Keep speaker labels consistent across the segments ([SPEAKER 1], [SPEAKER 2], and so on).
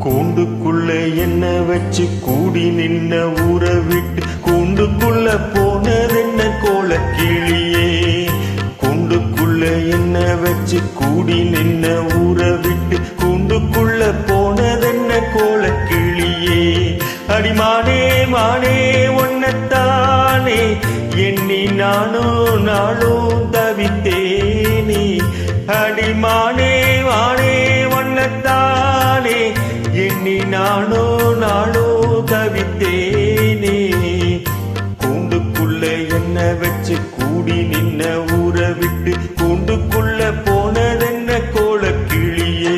[SPEAKER 1] கூண்டுக்குள்ள என்ன வச்சு கூடி நின்ன ஊரை விட்டு கூண்டுக்குள்ள போனதென்ன கோலக்கிளியே. கூண்டுக்குள்ள என்ன வச்சு கூடி நின்ன ஊரை விட்டு கூண்டுக்குள்ள போனதென்ன கோலக்கிளியே. அடிமானே மானே ஒன்னத்தானே எண்ணி நானும் நாளும் தவித்தேனே. அடிமானே மானே ஒன்னத்தானே எண்ணி நானோ நாளோ தவித்தேனே. கூண்டுக்குள்ள என்ன வச்சு கூடி நின்ன ஊரை விட்டு கூண்டுக்குள்ள போனதென்ன கோலக்கிளியே.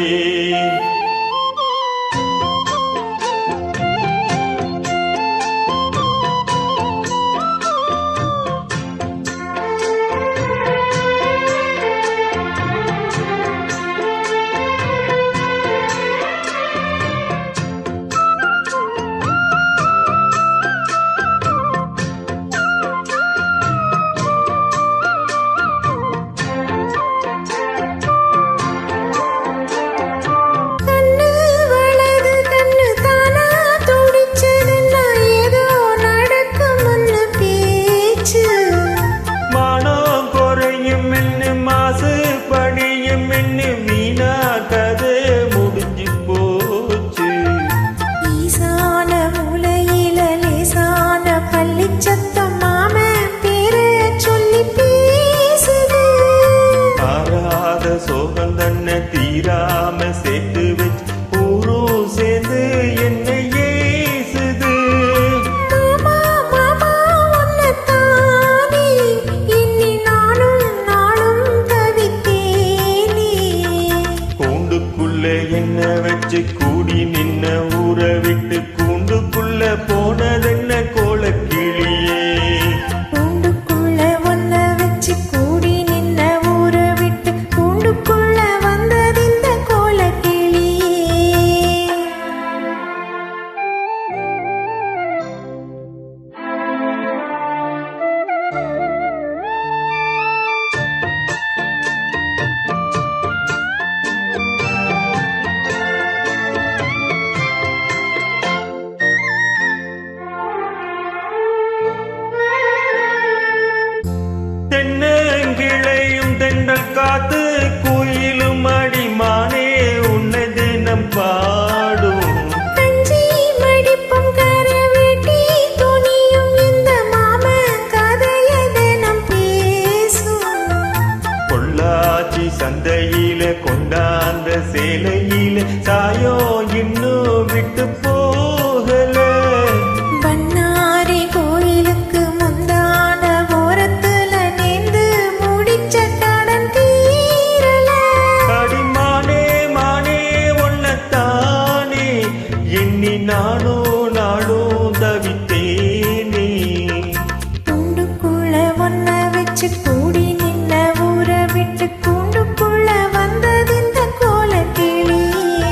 [SPEAKER 1] சோகம் தன்னை தீராம சேர்த்து வச்சு ஊரும் சேர்ந்து என்னை ஏசுது. கூண்டுக்குள்ள என்ன வச்சு கூடி நின்ன ஊரை விட்டு கூண்டுக்குள்ள போனதென்ன கோலக்கிளியே. தென்னங்கிளையும் தென்றல் காத்து குயிலும் அடிமானே உன்னை தினம் பாடும். பொள்ளாச்சி சந்தையில கொண்டாந்த சேலையில சாயோ இன்னும் விட்டு போகல. நானோ நாளோ தவித்தேனே.
[SPEAKER 2] கூண்டுக்குள்ள ஒன்ன வச்சு கூடி நின்ன ஊரை விட்டு கூண்டுக்குள்ள வந்தது இந்த கோலக்கிளியே.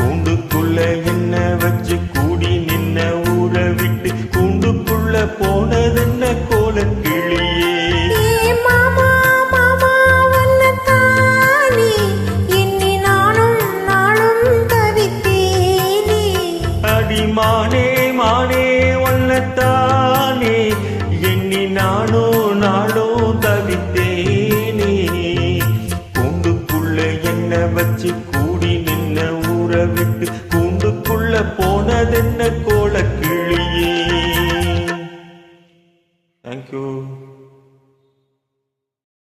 [SPEAKER 1] கூண்டுக்குள்ள என்ன வச்சு கூடி நின்ன ஊரை விட்டு கூண்டுக்குள்ள போனதென்ன கோலக்கிளியே.
[SPEAKER 2] மாமா மாமா ஒன்னத்தானே எண்ணி நானும் நாளும் தவித்தேனே.
[SPEAKER 1] அடிமானே மானே ஒன்னத்தானே எண்ணி நானோ நாளோ தவித்தேனே. கூண்டுக்குள்ள என்ன வச்சு கூடி நின்ன ஊரை விட்டு கூண்டுக்குள்ள போனதென்ன கோலக்கிளியே. தேங்க்யூ.